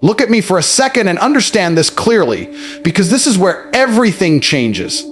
Look at me for a second and understand this clearly, because this is where everything changes.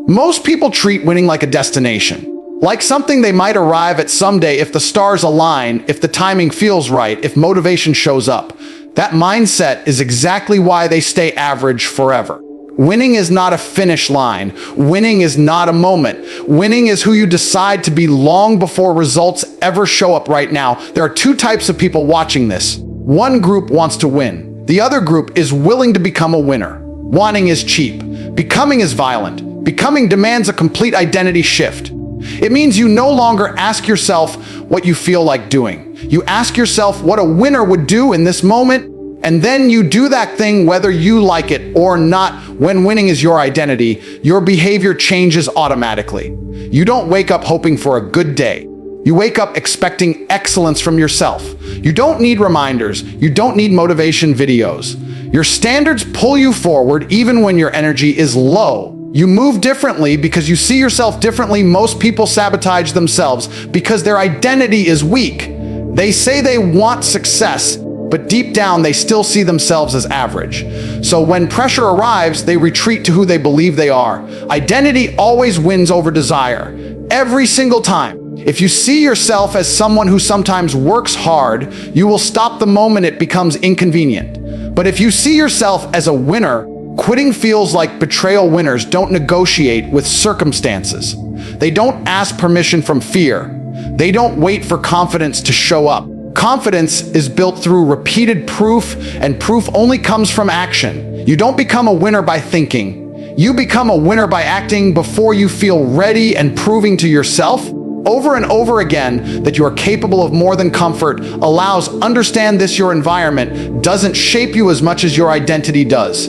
Most people treat winning like a destination, like something they might arrive at someday if the stars align, if the timing feels right, if motivation shows up. That mindset is exactly why they stay average forever. Winning is not a finish line. Winning is not a moment. Winning is who you decide to be long before results ever show up right now. There are two types of people watching this. One group wants to win. The other group is willing to become a winner. Wanting is cheap. Becoming is violent. Becoming demands a complete identity shift. It means you no longer ask yourself what you feel like doing. You ask yourself what a winner would do in this moment, and then you do that thing whether you like it or not. When winning is your identity, your behavior changes automatically. You don't wake up hoping for a good day. You wake up expecting excellence from yourself. You don't need reminders. You don't need motivation videos. Your standards pull you forward even when your energy is low. You move differently because you see yourself differently. Most people sabotage themselves because their identity is weak. They say they want success, but deep down they still see themselves as average. So when pressure arrives, they retreat to who they believe they are. Identity always wins over desire, every single time. If you see yourself as someone who sometimes works hard, you will stop the moment it becomes inconvenient. But if you see yourself as a winner, quitting feels like betrayal. Winners don't negotiate with circumstances. They don't ask permission from fear. They don't wait for confidence to show up. Confidence is built through repeated proof, and proof only comes from action. You don't become a winner by thinking. You become a winner by acting before you feel ready and proving to yourself over and over again that you are capable of more than comfort allows. Understand this: your environment doesn't shape you as much as your identity does.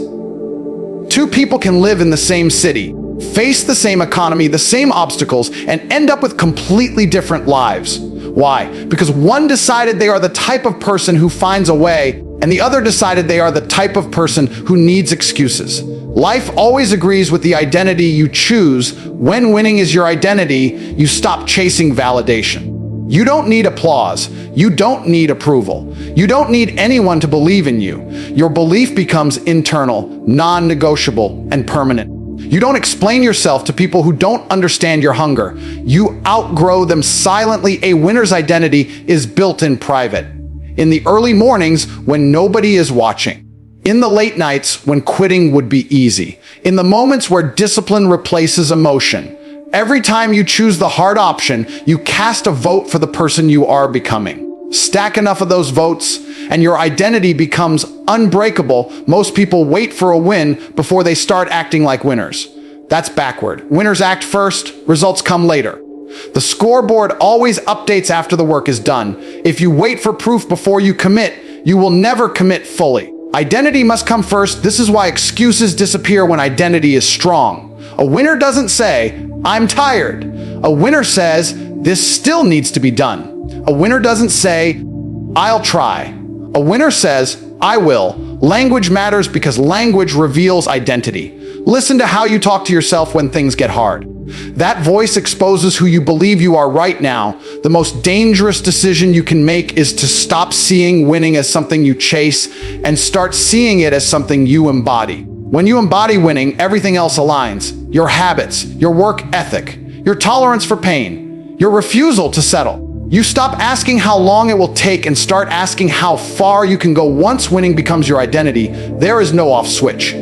Two people can live in the same city, face the same economy, the same obstacles, and end up with completely different lives. Why? Because one decided they are the type of person who finds a way, and the other decided they are the type of person who needs excuses. Life always agrees with the identity you choose. When winning is your identity, you stop chasing validation. You don't need applause. You don't need approval. You don't need anyone to believe in you. Your belief becomes internal, non-negotiable, and permanent. You don't explain yourself to people who don't understand your hunger. You outgrow them silently. A winner's identity is built in private. In the early mornings when nobody is watching. In the late nights when quitting would be easy. In the moments where discipline replaces emotion. Every time you choose the hard option, you cast a vote for the person you are becoming. Stack enough of those votes, and your identity becomes unbreakable. Most people wait for a win before they start acting like winners. That's backward. Winners act first, results come later. The scoreboard always updates after the work is done. If you wait for proof before you commit, you will never commit fully. Identity must come first. This is why excuses disappear when identity is strong. A winner doesn't say, "I'm tired." A winner says, "This still needs to be done." A winner doesn't say, "I'll try." A winner says, "I will." Language matters because language reveals identity. Listen to how you talk to yourself when things get hard. That voice exposes who you believe you are right now. The most dangerous decision you can make is to stop seeing winning as something you chase and start seeing it as something you embody. When you embody winning, everything else aligns. Your habits, your work ethic, your tolerance for pain, your refusal to settle. You stop asking how long it will take and start asking how far you can go. Once winning becomes your identity, there is no off switch.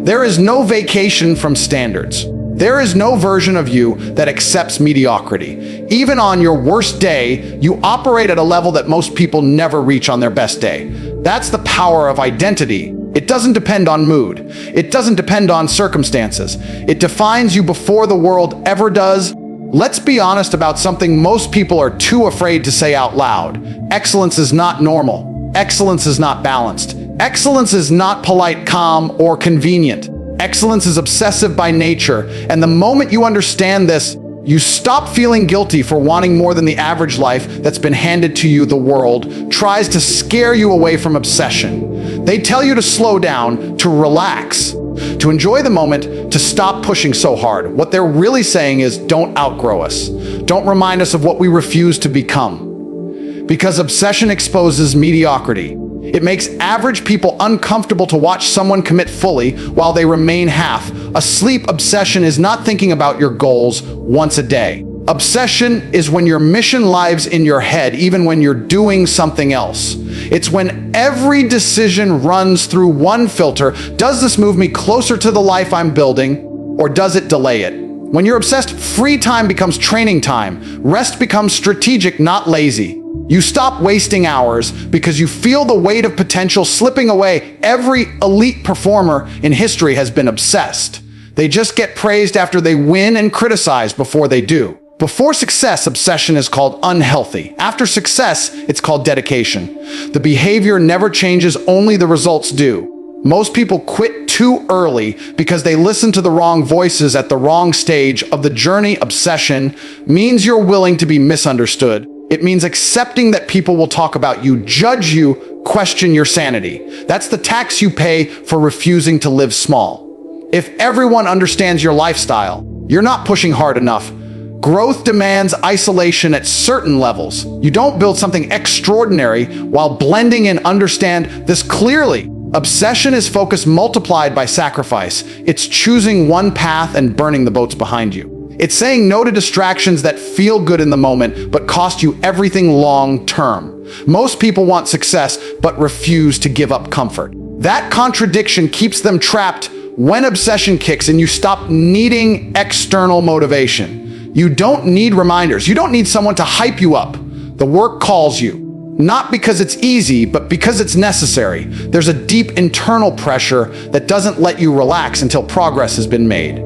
There is no vacation from standards. There is no version of you that accepts mediocrity. Even on your worst day, you operate at a level that most people never reach on their best day. That's the power of identity. It doesn't depend on mood. It doesn't depend on circumstances. It defines you before the world ever does. Let's be honest about something most people are too afraid to say out loud. Excellence is not normal. Excellence is not balanced. Excellence is not polite, calm, or convenient. Excellence is obsessive by nature, and the moment you understand this, you stop feeling guilty for wanting more than the average life that's been handed to you. The world tries to scare you away from obsession. They tell you to slow down, to relax, to enjoy the moment, to stop pushing so hard. What they're really saying is, don't outgrow us. Don't remind us of what we refuse to become. Because obsession exposes mediocrity. It makes average people uncomfortable to watch someone commit fully while they remain half. A sleep obsession is not thinking about your goals once a day. Obsession is when your mission lives in your head, even when you're doing something else. It's when every decision runs through one filter. Does this move me closer to the life I'm building, or does it delay it? When you're obsessed, free time becomes training time. Rest becomes strategic, not lazy. You stop wasting hours because you feel the weight of potential slipping away. Every elite performer in history has been obsessed. They just get praised after they win and criticized before they do. Before success, obsession is called unhealthy. After success, it's called dedication. The behavior never changes, only the results do. Most people quit too early because they listen to the wrong voices at the wrong stage of the journey. Obsession means you're willing to be misunderstood. It means accepting that people will talk about you, judge you, question your sanity. That's the tax you pay for refusing to live small. If everyone understands your lifestyle, you're not pushing hard enough. Growth demands isolation at certain levels. You don't build something extraordinary while blending in. Understand this clearly. Obsession is focus multiplied by sacrifice. It's choosing one path and burning the boats behind you. It's saying no to distractions that feel good in the moment but cost you everything long term. Most people want success but refuse to give up comfort. That contradiction keeps them trapped. When obsession kicks in, you stop needing external motivation. You don't need reminders. You don't need someone to hype you up. The work calls you. Not because it's easy, but because it's necessary. There's a deep internal pressure that doesn't let you relax until progress has been made.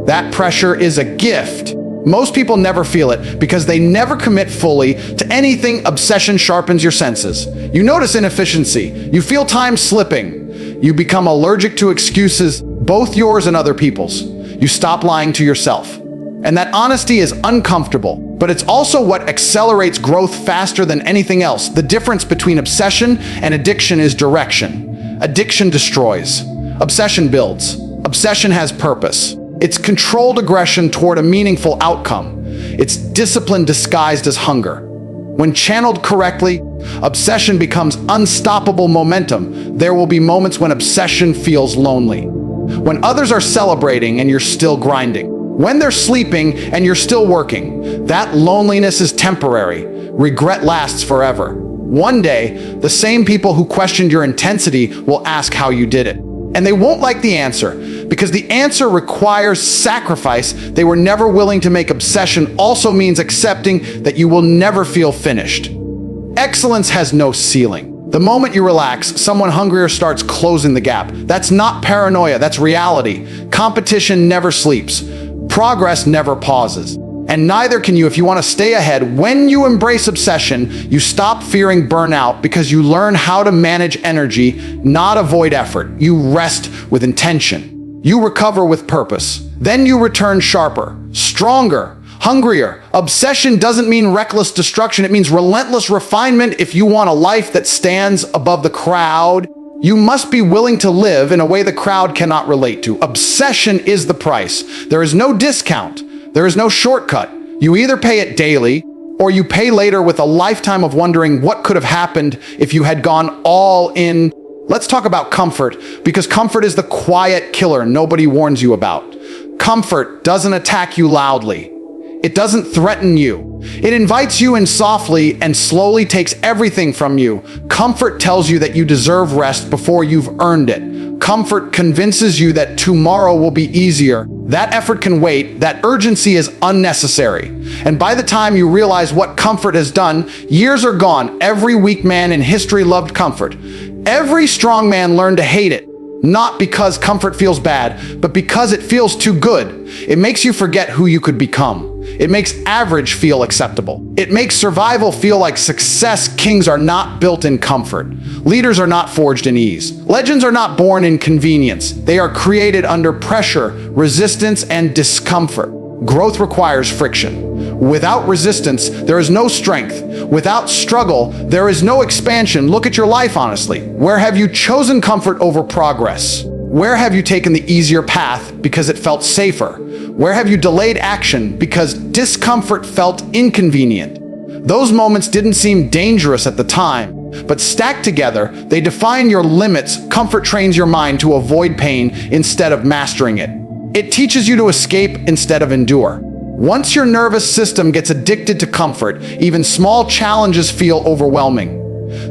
That pressure is a gift. Most people never feel it because they never commit fully to anything. Obsession sharpens your senses. You notice inefficiency. You feel time slipping. You become allergic to excuses, both yours and other people's. You stop lying to yourself. And that honesty is uncomfortable, but it's also what accelerates growth faster than anything else. The difference between obsession and addiction is direction. Addiction destroys. Obsession builds. Obsession has purpose. It's controlled aggression toward a meaningful outcome. It's discipline disguised as hunger. When channeled correctly, obsession becomes unstoppable momentum. There will be moments when obsession feels lonely. When others are celebrating and you're still grinding. When they're sleeping and you're still working. That loneliness is temporary. Regret lasts forever. One day, the same people who questioned your intensity will ask how you did it. And they won't like the answer, because the answer requires sacrifice they were never willing to make. Obsession also means accepting that you will never feel finished. Excellence has no ceiling. The moment you relax, someone hungrier starts closing the gap. That's not paranoia, that's reality. Competition never sleeps. Progress never pauses. And neither can you if you want to stay ahead. When you embrace obsession, you stop fearing burnout because you learn how to manage energy, not avoid effort. You rest with intention. You recover with purpose. Then you return sharper, stronger, hungrier. Obsession doesn't mean reckless destruction. It means relentless refinement. If you want a life that stands above the crowd, you must be willing to live in a way the crowd cannot relate to. Obsession is the price. There is no discount. There is no shortcut. You either pay it daily, or you pay later with a lifetime of wondering what could have happened if you had gone all in. Let's talk about comfort, because comfort is the quiet killer nobody warns you about. Comfort doesn't attack you loudly. It doesn't threaten you. It invites you in softly and slowly takes everything from you. Comfort tells you that you deserve rest before you've earned it. Comfort convinces you that tomorrow will be easier. That effort can wait. That urgency is unnecessary. And by the time you realize what comfort has done, years are gone. Every weak man in history loved comfort. Every strong man learned to hate it. Not because comfort feels bad, but because it feels too good. It makes you forget who you could become. It makes average feel acceptable. It makes survival feel like success. Kings are not built in comfort. Leaders are not forged in ease. Legends are not born in convenience. They are created under pressure, resistance, and discomfort. Growth requires friction. Without resistance, there is no strength. Without struggle, there is no expansion. Look at your life honestly. Where have you chosen comfort over progress? Where have you taken the easier path because it felt safer? Where have you delayed action because discomfort felt inconvenient? Those moments didn't seem dangerous at the time. But stacked together, they define your limits. Comfort trains your mind to avoid pain instead of mastering it. It teaches you to escape instead of endure. Once your nervous system gets addicted to comfort, even small challenges feel overwhelming.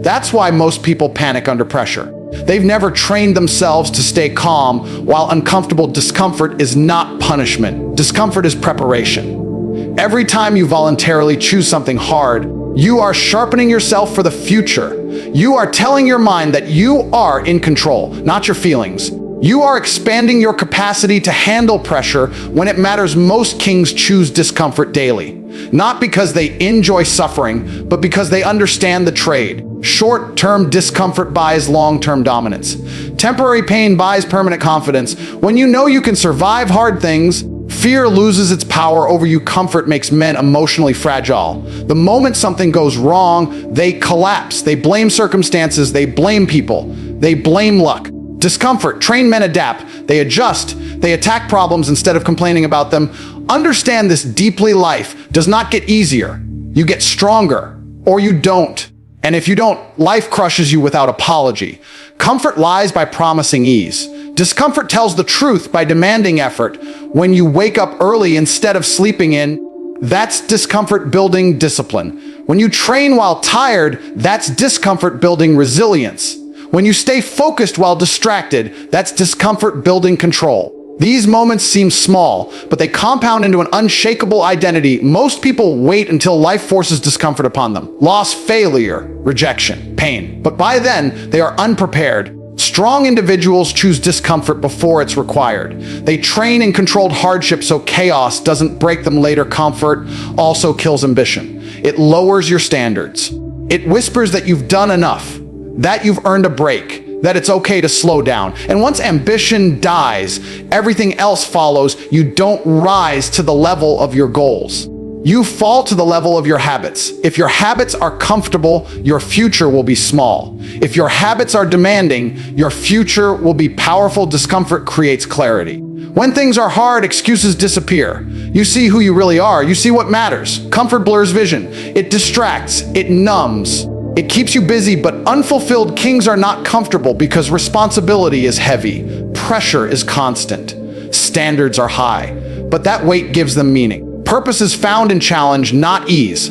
That's why most people panic under pressure. They've never trained themselves to stay calm, while uncomfortable discomfort is not punishment. Discomfort is preparation. Every time you voluntarily choose something hard, you are sharpening yourself for the future. You are telling your mind that you are in control, not your feelings. You are expanding your capacity to handle pressure when it matters most. Kings choose discomfort daily, not because they enjoy suffering, but because they understand the trade. Short-term discomfort buys long-term dominance. Temporary pain buys permanent confidence. When you know you can survive hard things, fear loses its power over you. Comfort makes men emotionally fragile. The moment something goes wrong, they collapse. They blame circumstances. They blame people. They blame luck. Discomfort train men adapt. They adjust. They attack problems instead of complaining about them. Understand this deeply. Life does not get easier. You get stronger, or you don't. And if you don't, life crushes you without apology. Comfort lies by promising ease. Discomfort tells the truth by demanding effort. When you wake up early instead of sleeping in, that's discomfort building discipline. When you train while tired, that's discomfort building resilience. When you stay focused while distracted, that's discomfort building control. These moments seem small, but they compound into an unshakable identity. Most people wait until life forces discomfort upon them. Loss, failure, rejection, pain. But by then, they are unprepared. Strong individuals choose discomfort before it's required. They train in controlled hardship so chaos doesn't break them later. Comfort also kills ambition. It lowers your standards. It whispers that you've done enough, that you've earned a break, that it's okay to slow down. And once ambition dies, everything else follows. You don't rise to the level of your goals. You fall to the level of your habits. If your habits are comfortable, your future will be small. If your habits are demanding, your future will be powerful. Discomfort creates clarity. When things are hard, excuses disappear. You see who you really are. You see what matters. Comfort blurs vision. It distracts. It numbs. It keeps you busy, but unfulfilled. Kings are not comfortable because responsibility is heavy. Pressure is constant. Standards are high, but that weight gives them meaning. Purpose is found in challenge, not ease.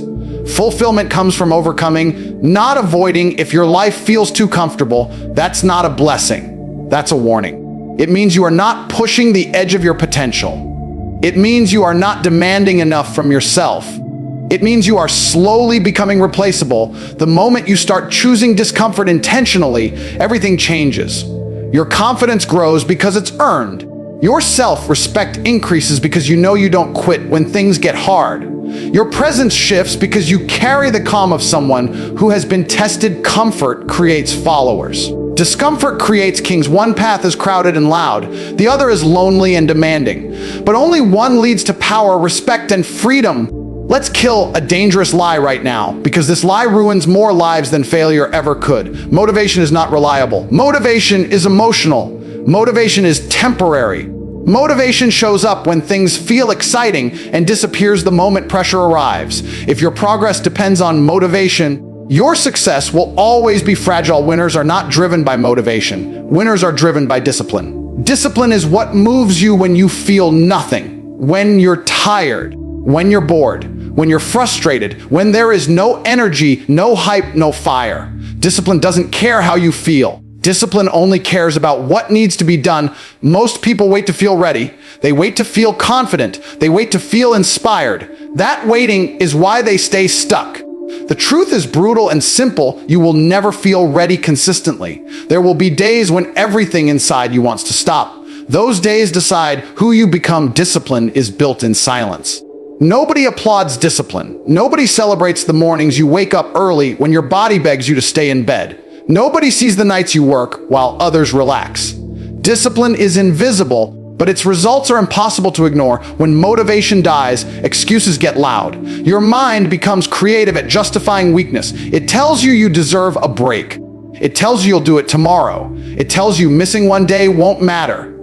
Fulfillment comes from overcoming, not avoiding. If your life feels too comfortable, that's not a blessing. That's a warning. It means you are not pushing the edge of your potential. It means you are not demanding enough from yourself. It means you are slowly becoming replaceable. The moment you start choosing discomfort intentionally, everything changes. Your confidence grows because it's earned. Your self-respect increases because you know you don't quit when things get hard. Your presence shifts because you carry the calm of someone who has been tested. Comfort creates followers. Discomfort creates kings. One path is crowded and loud. The other is lonely and demanding. But only one leads to power, respect, and freedom. Let's kill a dangerous lie right now, because this lie ruins more lives than failure ever could. Motivation is not reliable. Motivation is emotional. Motivation is temporary. Motivation shows up when things feel exciting and disappears the moment pressure arrives. If your progress depends on motivation, your success will always be fragile. Winners are not driven by motivation. Winners are driven by discipline. Discipline is what moves you when you feel nothing, when you're tired, when you're bored, when you're frustrated, when there is no energy, no hype, no fire. Discipline doesn't care how you feel. Discipline only cares about what needs to be done. Most people wait to feel ready. They wait to feel confident. They wait to feel inspired. That waiting is why they stay stuck. The truth is brutal and simple. You will never feel ready consistently. There will be days when everything inside you wants to stop. Those days decide who you become. Discipline is built in silence. Nobody applauds discipline. Nobody celebrates the mornings you wake up early when your body begs you to stay in bed. Nobody sees the nights you work while others relax. Discipline is invisible, but its results are impossible to ignore. When motivation dies, excuses get loud. Your mind becomes creative at justifying weakness. It tells you you deserve a break. It tells you you'll do it tomorrow. It tells you missing one day won't matter.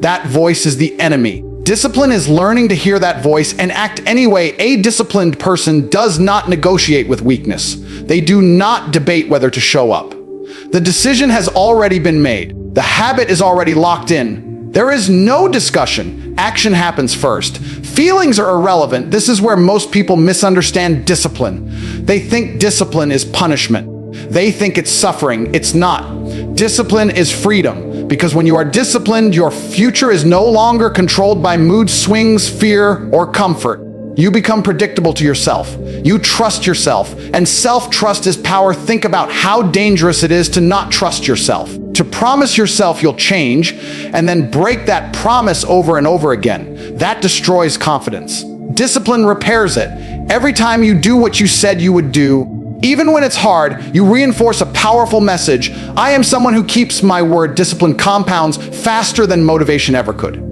That voice is the enemy. Discipline is learning to hear that voice and act anyway. A disciplined person does not negotiate with weakness. They do not debate whether to show up. The decision has already been made. The habit is already locked in. There is no discussion. Action happens first. Feelings are irrelevant. This is where most people misunderstand discipline. They think discipline is punishment. They think it's suffering. It's not. Discipline is freedom, because when you are disciplined, your future is no longer controlled by mood swings, fear, or comfort. You become predictable to yourself. You trust yourself, and self-trust is power. Think about how dangerous it is to not trust yourself. To promise yourself you'll change, and then break that promise over and over again. That destroys confidence. Discipline repairs it. Every time you do what you said you would do, even when it's hard, you reinforce a powerful message. I am someone who keeps my word. Discipline compounds faster than motivation ever could.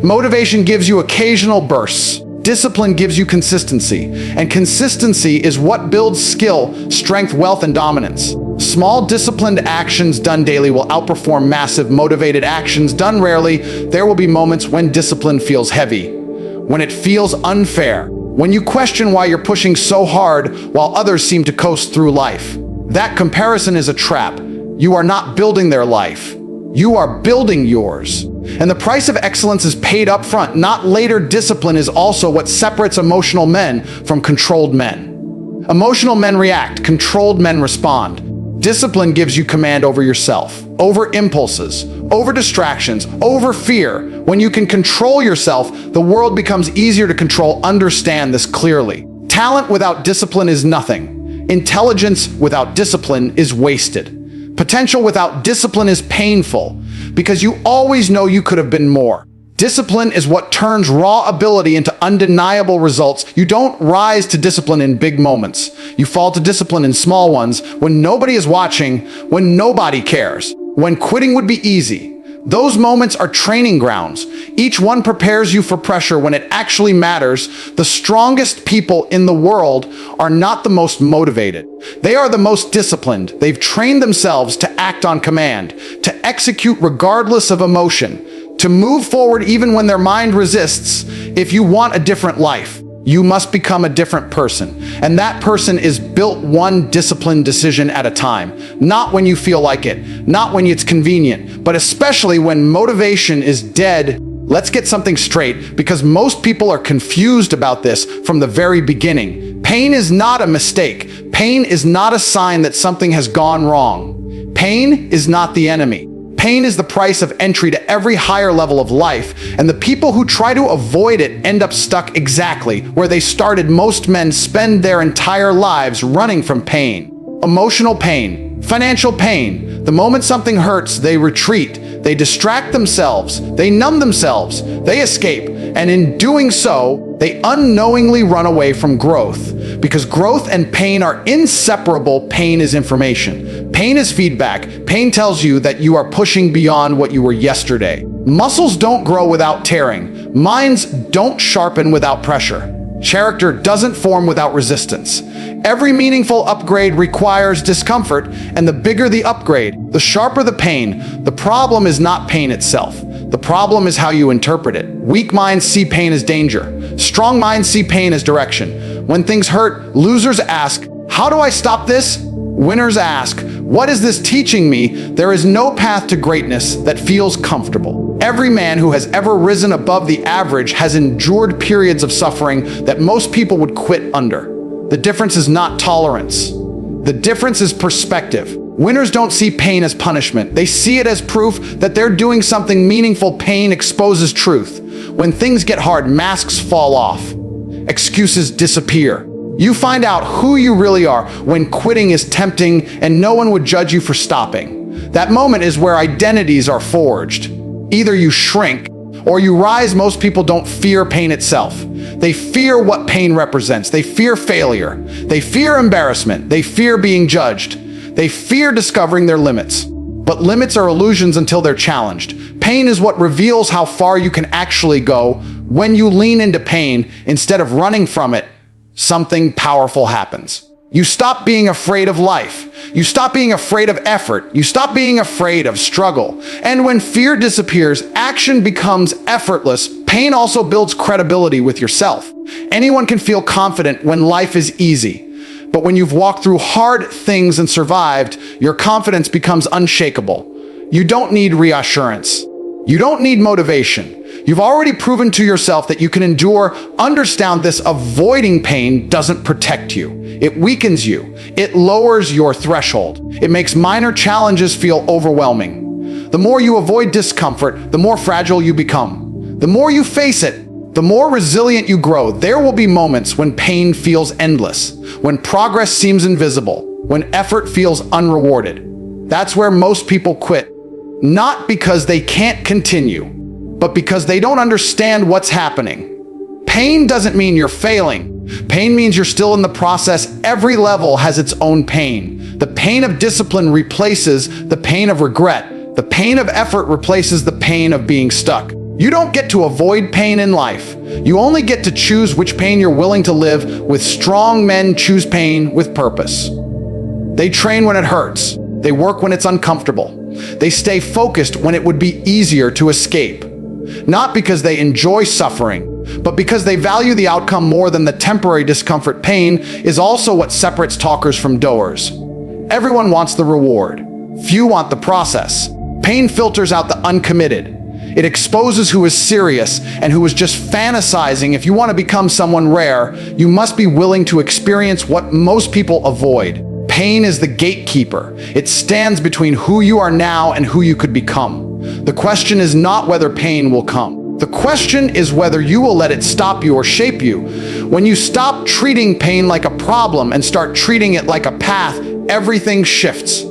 Motivation gives you occasional bursts. Discipline gives you consistency. And consistency is what builds skill, strength, wealth, and dominance. Small, disciplined actions done daily will outperform massive, motivated actions done rarely. There will be moments when discipline feels heavy, when it feels unfair, when you question why you're pushing so hard while others seem to coast through life. That comparison is a trap. You are not building their life. You are building yours. And the price of excellence is paid up front, not later. Discipline is also what separates emotional men from controlled men. Emotional men react, controlled men respond. Discipline gives you command over yourself, over impulses, over distractions, over fear. When you can control yourself, the world becomes easier to control. Understand this clearly. Talent without discipline is nothing. Intelligence without discipline is wasted. Potential without discipline is painful, because you always know you could have been more. Discipline is what turns raw ability into undeniable results. You don't rise to discipline in big moments. You fall to discipline in small ones, when nobody is watching, when nobody cares, when quitting would be easy. Those moments are training grounds. Each one prepares you for pressure when it actually matters. The strongest people in the world are not the most motivated. They are the most disciplined. They've trained themselves to act on command, to execute regardless of emotion, to move forward even when their mind resists. If you want a different life, you must become a different person. And that person is built one disciplined decision at a time. Not when you feel like it, not when it's convenient, but especially when motivation is dead. Let's get something straight, because most people are confused about this from the very beginning. Pain is not a mistake. Pain is not a sign that something has gone wrong. Pain is not the enemy. Pain is the price of entry to every higher level of life, and the people who try to avoid it end up stuck exactly where they started. Most men spend their entire lives running from pain. Emotional pain, financial pain. The moment something hurts, they retreat. They distract themselves. They numb themselves. They escape. And in doing so, they unknowingly run away from growth. Because growth and pain are inseparable. Pain is information. Pain is feedback. Pain tells you that you are pushing beyond what you were yesterday. Muscles don't grow without tearing. Minds don't sharpen without pressure. Character doesn't form without resistance. Every meaningful upgrade requires discomfort, and the bigger the upgrade, the sharper the pain. The problem is not pain itself. The problem is how you interpret it. Weak minds see pain as danger. Strong minds see pain as direction. When things hurt, losers ask, "How do I stop this?" Winners ask, "What is this teaching me?" There is no path to greatness that feels comfortable. Every man who has ever risen above the average has endured periods of suffering that most people would quit under. The difference is not tolerance. The difference is perspective. Winners don't see pain as punishment. They see it as proof that they're doing something meaningful. Pain exposes truth. When things get hard, masks fall off. Excuses disappear. You find out who you really are when quitting is tempting and no one would judge you for stopping. That moment is where identities are forged. Either you shrink or you rise. Most people don't fear pain itself. They fear what pain represents. They fear failure. They fear embarrassment. They fear being judged. They fear discovering their limits. But limits are illusions until they're challenged. Pain is what reveals how far you can actually go. When you lean into pain instead of running from it, something powerful happens. You stop being afraid of life. You stop being afraid of effort. You stop being afraid of struggle. And when fear disappears, action becomes effortless. Pain also builds credibility with yourself. Anyone can feel confident when life is easy. But when you've walked through hard things and survived, your confidence becomes unshakable. You don't need reassurance. You don't need motivation. You've already proven to yourself that you can endure. Understand this: avoiding pain doesn't protect you. It weakens you. It lowers your threshold. It makes minor challenges feel overwhelming. The more you avoid discomfort, the more fragile you become. The more you face it, the more resilient you grow. There will be moments when pain feels endless, when progress seems invisible, when effort feels unrewarded. That's where most people quit. Not because they can't continue, but because they don't understand what's happening. Pain doesn't mean you're failing. Pain means you're still in the process. Every level has its own pain. The pain of discipline replaces the pain of regret. The pain of effort replaces the pain of being stuck. You don't get to avoid pain in life. You only get to choose which pain you're willing to live with. Strong men choose pain with purpose. They train when it hurts. They work when it's uncomfortable. They stay focused when it would be easier to escape. Not because they enjoy suffering, but because they value the outcome more than the temporary discomfort. Pain is also what separates talkers from doers. Everyone wants the reward. Few want the process. Pain filters out the uncommitted. It exposes who is serious and who is just fantasizing. If you want to become someone rare, you must be willing to experience what most people avoid. Pain is the gatekeeper. It stands between who you are now and who you could become. The question is not whether pain will come. The question is whether you will let it stop you or shape you. When you stop treating pain like a problem and start treating it like a path, everything shifts.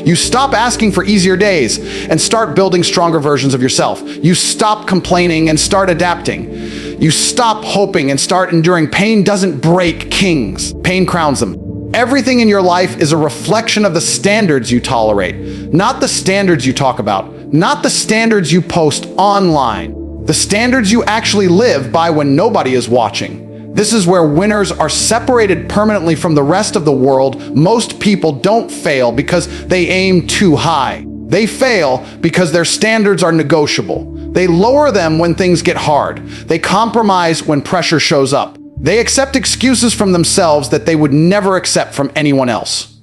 You stop asking for easier days and start building stronger versions of yourself. You stop complaining and start adapting. You stop hoping and start enduring. Pain doesn't break kings. Pain crowns them. Everything in your life is a reflection of the standards you tolerate, not the standards you talk about, not the standards you post online, the standards you actually live by when nobody is watching. This is where winners are separated permanently from the rest of the world. Most people don't fail because they aim too high. They fail because their standards are negotiable. They lower them when things get hard. They compromise when pressure shows up. They accept excuses from themselves that they would never accept from anyone else.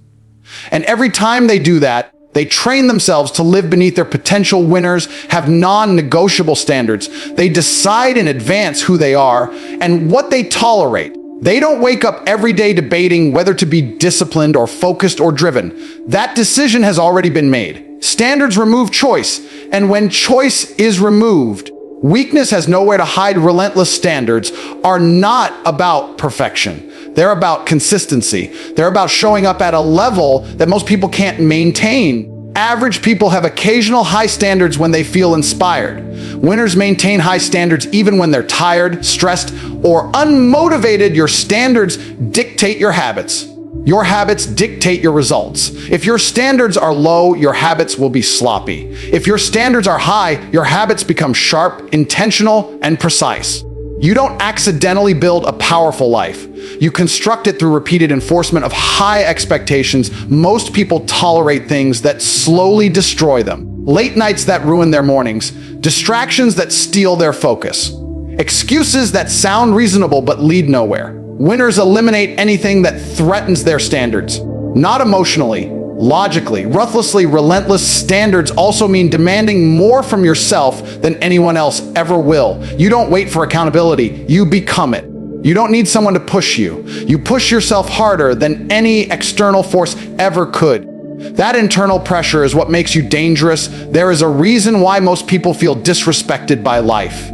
And every time they do that, they train themselves to live beneath their potential. Winners have non-negotiable standards. They decide in advance who they are and what they tolerate. They don't wake up every day debating whether to be disciplined or focused or driven. That decision has already been made. Standards remove choice, and when choice is removed, weakness has nowhere to hide. Relentless standards are not about perfection. They're about consistency. They're about showing up at a level that most people can't maintain. Average people have occasional high standards when they feel inspired. Winners maintain high standards even when they're tired, stressed, or unmotivated. Your standards dictate your habits. Your habits dictate your results. If your standards are low, your habits will be sloppy. If your standards are high, your habits become sharp, intentional, and precise. You don't accidentally build a powerful life. You construct it through repeated enforcement of high expectations. Most people tolerate things that slowly destroy them. Late nights that ruin their mornings. Distractions that steal their focus. Excuses that sound reasonable but lead nowhere. Winners eliminate anything that threatens their standards. Not emotionally, logically, ruthlessly. Relentless standards also mean demanding more from yourself than anyone else ever will. You don't wait for accountability, you become it. You don't need someone to push you. You push yourself harder than any external force ever could. That internal pressure is what makes you dangerous. There is a reason why most people feel disrespected by life.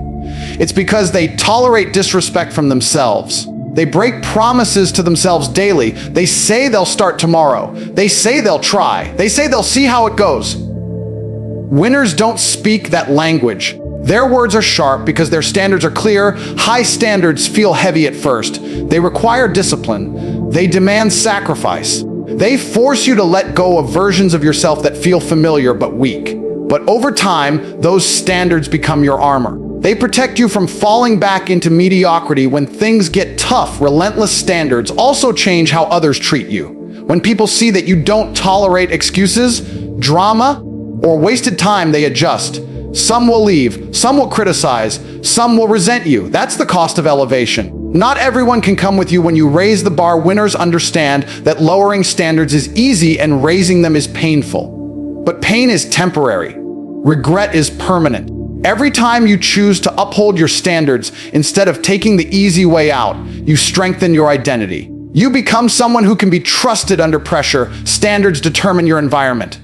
It's because they tolerate disrespect from themselves. They break promises to themselves daily. They say they'll start tomorrow. They say they'll try. They say they'll see how it goes. Winners don't speak that language. Their words are sharp because their standards are clear. High standards feel heavy at first. They require discipline. They demand sacrifice. They force you to let go of versions of yourself that feel familiar but weak. But over time, those standards become your armor. They protect you from falling back into mediocrity when things get tough. Relentless standards also change how others treat you. When people see that you don't tolerate excuses, drama, or wasted time, they adjust. Some will leave, some will criticize, some will resent you. That's the cost of elevation. Not everyone can come with you when you raise the bar. Winners understand that lowering standards is easy and raising them is painful. But pain is temporary. Regret is permanent. Every time you choose to uphold your standards instead of taking the easy way out, you strengthen your identity. You become someone who can be trusted under pressure. Standards determine your environment.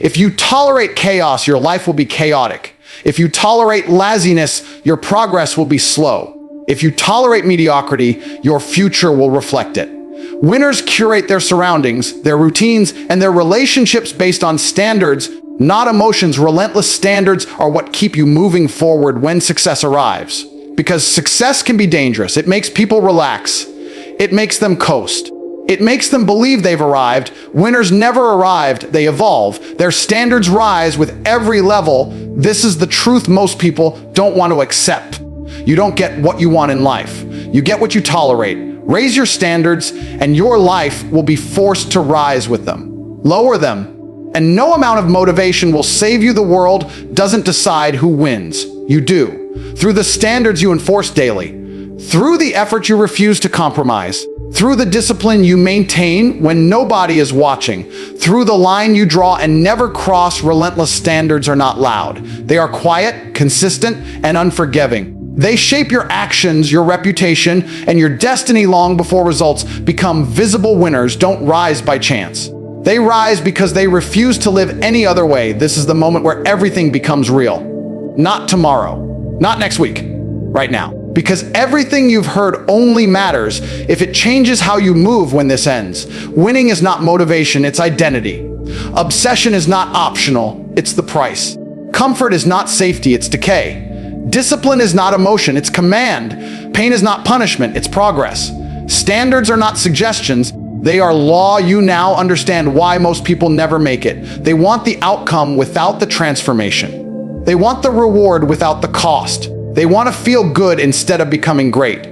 If you tolerate chaos, your life will be chaotic. If you tolerate laziness, your progress will be slow. If you tolerate mediocrity, your future will reflect it. Winners curate their surroundings, their routines, and their relationships based on standards, not emotions. Relentless standards are what keep you moving forward when success arrives. Because success can be dangerous. It makes people relax. It makes them coast. It makes them believe they've arrived. Winners never arrived, they evolve. Their standards rise with every level. This is the truth most people don't want to accept. You don't get what you want in life. You get what you tolerate. Raise your standards, and your life will be forced to rise with them. Lower them, and no amount of motivation will save you. The world doesn't decide who wins. You do. Through the standards you enforce daily. Through the effort you refuse to compromise. Through the discipline you maintain when nobody is watching. Through the line you draw and never cross. Relentless standards are not loud. They are quiet, consistent, and unforgiving. They shape your actions, your reputation, and your destiny long before results become visible. Winners don't rise by chance. They rise because they refuse to live any other way. This is the moment where everything becomes real. Not tomorrow, not next week, right now. Because everything you've heard only matters if it changes how you move when this ends. Winning is not motivation, it's identity. Obsession is not optional, it's the price. Comfort is not safety, it's decay. Discipline is not emotion, it's command. Pain is not punishment, it's progress. Standards are not suggestions, they are law. You now understand why most people never make it. They want the outcome without the transformation. They want the reward without the cost. They want to feel good instead of becoming great.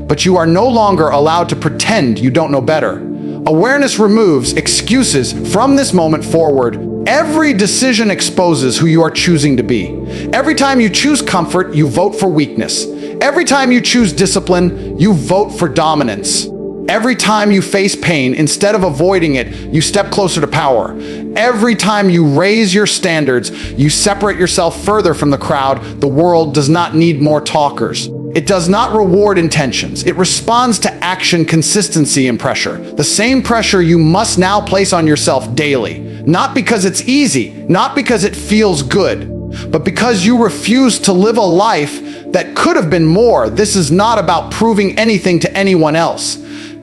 But you are no longer allowed to pretend you don't know better. Awareness removes excuses. From this moment forward, every decision exposes who you are choosing to be. Every time you choose comfort, you vote for weakness. Every time you choose discipline, you vote for dominance. Every time you face pain, instead of avoiding it, you step closer to power. Every time you raise your standards, you separate yourself further from the crowd. The world does not need more talkers. It does not reward intentions. It responds to action, consistency, and pressure. The same pressure you must now place on yourself daily. Not because it's easy, not because it feels good, but because you refuse to live a life that could have been more. This is not about proving anything to anyone else.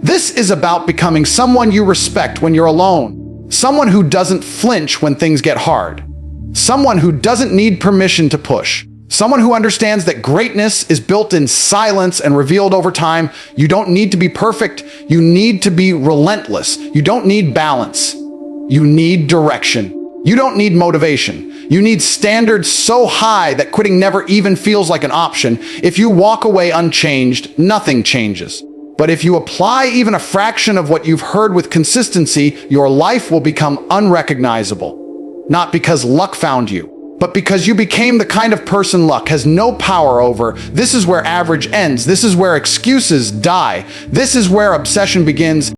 This is about becoming someone you respect when you're alone. Someone who doesn't flinch when things get hard. Someone who doesn't need permission to push. Someone who understands that greatness is built in silence and revealed over time. You don't need to be perfect. You need to be relentless. You don't need balance. You need direction. You don't need motivation. You need standards so high that quitting never even feels like an option. If you walk away unchanged, nothing changes. But if you apply even a fraction of what you've heard with consistency, your life will become unrecognizable. Not because luck found you, but because you became the kind of person luck has no power over. This is where average ends. This is where excuses die. This is where obsession begins.